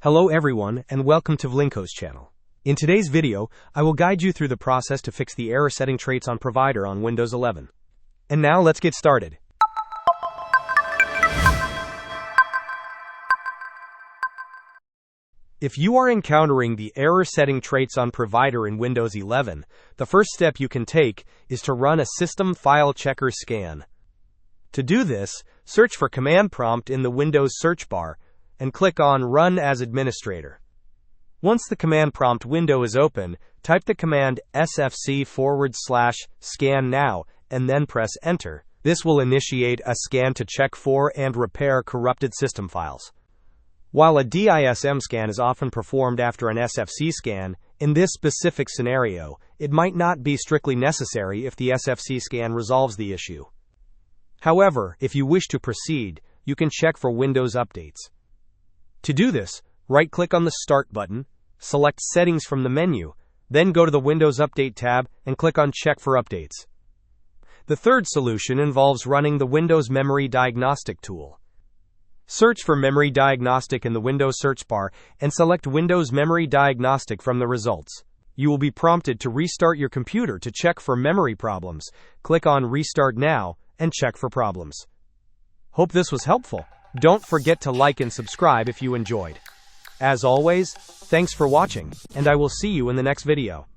Hello everyone and welcome to Vlinko's channel. In today's video, I will guide you through the process to fix the error setting traits on provider on Windows 11. And now let's get started. If you are encountering the error setting traits on provider in Windows 11, the first step you can take is to run a system file checker scan. To do this, search for command prompt in the Windows search bar and click on Run as Administrator. Once the command prompt window is open, type the command sfc/scannow and then press Enter. This will initiate a scan to check for and repair corrupted system files. While a DISM scan is often performed after an SFC scan, in this specific scenario, it might not be strictly necessary if the SFC scan resolves the issue. However, if you wish to proceed, you can check for Windows updates. To do this, right-click on the Start button, select Settings from the menu, then go to the Windows Update tab and click on Check for Updates. The third solution involves running the Windows Memory Diagnostic tool. Search for Memory Diagnostic in the Windows search bar and select Windows Memory Diagnostic from the results. You will be prompted to restart your computer to check for memory problems. Click on Restart Now and check for problems. Hope this was helpful. Don't forget to like and subscribe if you enjoyed. As always, thanks for watching, and I will see you in the next video.